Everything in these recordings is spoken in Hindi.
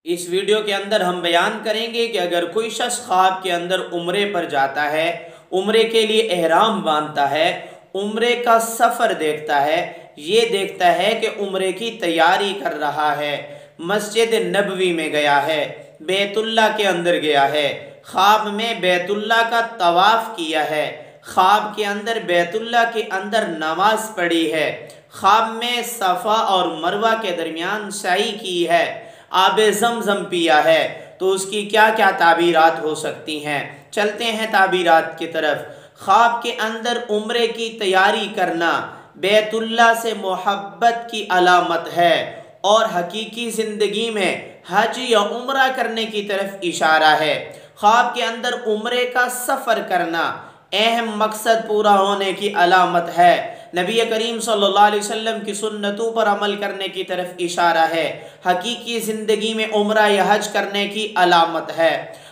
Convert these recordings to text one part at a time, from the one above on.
इस वीडियो के अंदर हम बयान करेंगे कि अगर कोई शख्स ख्वाब के अंदर उम्रे पर जाता है, उम्रे के लिए एहराम बांधता है, उम्रे का सफ़र देखता है, ये देखता है कि उम्रे की तैयारी कर रहा है, मस्जिद नबवी में गया है, बैतुल्ला के अंदर गया है, ख्वाब में बैतुल्ला का तवाफ़ किया है, ख्वाब के अंदर बैतुल्ला के अंदर नमाज पढ़ी है, ख्वाब में सफ़ा और मरवा के दरमियान सई की है, आबे ज़मज़म पिया है, तो उसकी क्या क्या ताबीरात हो सकती हैं। चलते हैं ताबीरात की तरफ। ख्वाब के अंदर उम्रे की तैयारी करना बैतुल्ला से मोहब्बत की अलामत है और हकीकी ज़िंदगी में हज या उम्रा करने की तरफ इशारा है। ख्वाब के अंदर उम्रे का सफ़र करना अहम मकसद पूरा होने की अलामत है। नबी करीम सल्लल्लाहु अलैहि वसल्लम की सुन्नतों पर अमल करने की तरफ इशारा है। हकीकी ज़िंदगी में उम्रा या हज करने की अलामत है।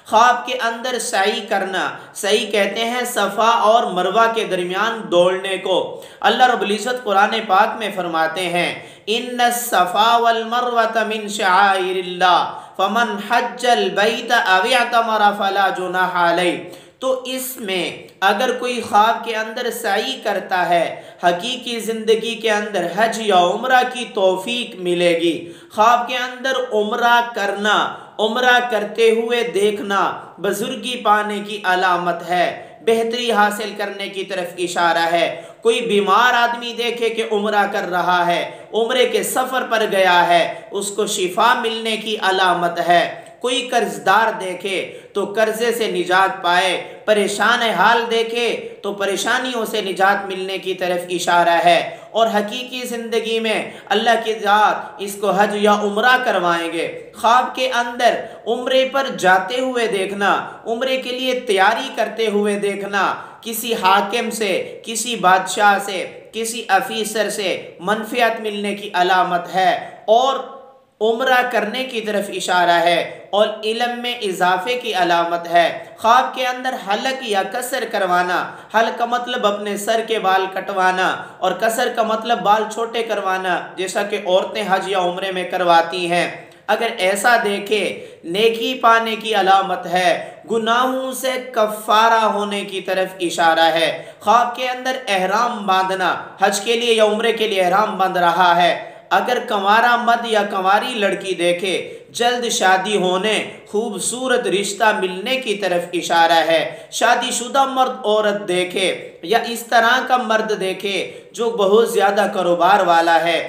ख्वाब के अंदर सई करना, सई कहते हैं सफ़ा और मरवा के दरमियान दौड़ने को। अल्लाह रब्बुल इज़्ज़त कुरान पाक में फरमाते हैं, इन्न सफ़ा वल मरवत मिन शआइरिल्लाह फमन हज्जल बैत अव अतमर फला जुनाह अलैहि। तो इसमें अगर कोई ख्वाब के अंदर सई करता है, हकीकी ज़िंदगी के अंदर हज या उम्रा की तौफीक मिलेगी। ख्वाब के अंदर उम्रा करना, उम्रा करते हुए देखना बुजुर्गी पाने की अलामत है, बेहतरी हासिल करने की तरफ इशारा है। कोई बीमार आदमी देखे कि उम्रा कर रहा है, उम्रे के सफ़र पर गया है, उसको शिफा मिलने की अलामत है। कोई कर्जदार देखे तो कर्जे से निजात पाए, परेशान हाल देखे तो परेशानियों से निजात मिलने की तरफ इशारा है। और हकीकी ज़िंदगी में अल्लाह की ज़ात इसको हज या उम्रा करवाएंगे। ख्वाब के अंदर उम्रे पर जाते हुए देखना, उम्रे के लिए तैयारी करते हुए देखना, किसी हाकिम से, किसी बादशाह से, किसी अफीसर से मनफियत मिलने की अलामत है और उम्रा करने की तरफ इशारा है और इल्म में इजाफे की अलामत है। ख्वाब के अंदर हलक या कसर करवाना, हलक का मतलब अपने सर के बाल कटवाना और कसर का मतलब बाल छोटे करवाना, जैसा कि औरतें हज या उम्रे में करवाती हैं। अगर ऐसा देखे नेकी पाने की अलामत है, गुनाहों से कफ़ारा होने की तरफ इशारा है। ख्वाब के अंदर एहराम बांधना, हज के लिए या उम्रे के लिए एहराम बांध रहा है, अगर कंवारा मर्द या कंवारी लड़की देखे जल्द शादी होने, खूबसूरत रिश्ता मिलने की तरफ इशारा है। शादीशुदा मर्द औरत देखे या इस तरह का मर्द देखे जो बहुत ज़्यादा कारोबार वाला है,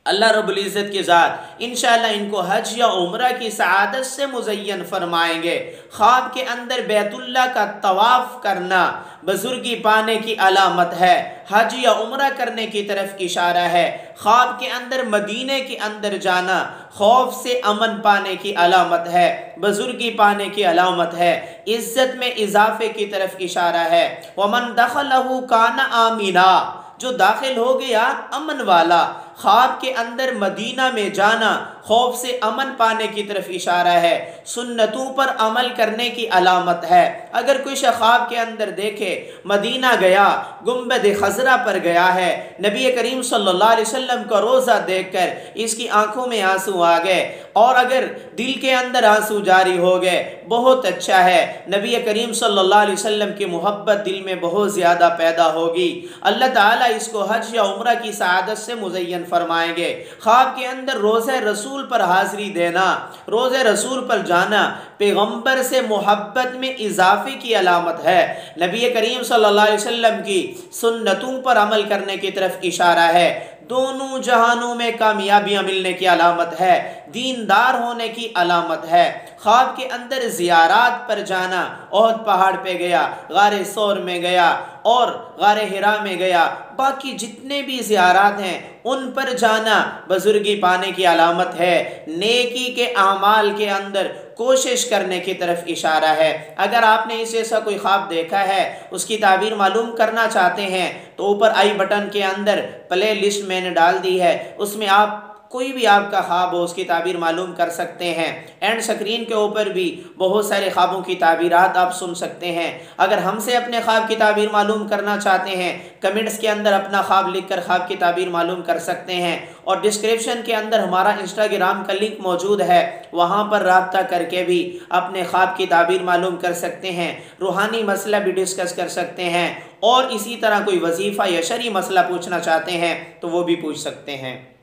अल्लाह रब्बुल इज़्ज़त की ज़ात इंशाअल्लाह इनको हज या उम्रा की सआदत से मुज़य्यन फरमाएंगे। ख्वाब के अंदर बैतुल्ला का तवाफ़ करना बुजुर्गी पाने की अलामत है, हज या उम्रा करने की तरफ इशारा है। ख्वाब के अंदर मदीने के अंदर जाना खौफ से अमन पाने की अलामत है, बुजुर्गी पाने की अलामत है, इज़्ज़त में इजाफे की तरफ इशारा है। वमन दखलहु काना आमीना, जो दाखिल हो गया अमन वाला। ख्वाब के अंदर मदीना में जाना खौफ से अमन पाने की तरफ इशारा है, सुन्नतों पर अमल करने की अलामत है। अगर कोई शख्स ख्वाब के अंदर देखे मदीना गया, गुंबद खजरा पर गया है, नबी करीम सल्लल्लाहु अलैहि वसल्लम का रोज़ा देखकर इसकी आंखों में आंसू आ गए और अगर दिल के अंदर आंसू जारी हो गए, बहुत अच्छा है, नबी करीम सल्लल्लाहु अलैहि वसल्लम की मोहब्बत दिल में बहुत ज़्यादा पैदा होगी। अल्लाह ताला इसको हज या उम्रा की सआदत से मुज़य्यन फरमाएंगे। ख्वाब के अंदर रोज़े रसूल पर हाज़िरी देना, रोज़े रसूल पर जाना पैगंबर से मोहब्बत में इजाफे की अलामत है। नबी करीम सल्लल्लाहु अलैहि वसल्लम की सुन्नतों पर अमल करने की तरफ इशारा है। दोनों जहानों में कामयाबियाँ मिलने की अलामत है, दीनदार होने की अलामत है। ख्वाब के अंदर ज़ियारात पर जाना, ओहद पहाड़ पे गया, गारे सौर में गया और गारे हिरा में गया, बाकी जितने भी ज़ियारात हैं उन पर जाना बुजुर्गी पाने की अलामत है। नेकी के अमाल के अंदर कोशिश करने की तरफ इशारा है। अगर आपने इस जैसा कोई ख्वाब देखा है, उसकी ताबीर मालूम करना चाहते हैं तो ऊपर आई बटन के अंदर प्ले लिस्ट मैंने डाल दी है, उसमें आप कोई भी आपका ख्वाब हो उसकी ताबीर मालूम कर सकते हैं। एंड स्क्रीन के ऊपर भी बहुत सारे ख्वाबों की ताबीरात आप सुन सकते हैं। अगर हमसे अपने ख्वाब की ताबीर मालूम करना चाहते हैं, कमेंट्स के अंदर अपना ख्वाब लिखकर ख्वाब की ताबीर मालूम कर सकते हैं। और डिस्क्रिप्शन के अंदर हमारा इंस्टाग्राम का लिंक मौजूद है, वहाँ पर राब्ता करके भी अपने ख्वाब की ताबीर मालूम कर सकते हैं। रूहानी मसला भी डिस्कस कर सकते हैं, और इसी तरह कोई वजीफ़ा या शरई मसला पूछना चाहते हैं तो वो भी पूछ सकते हैं।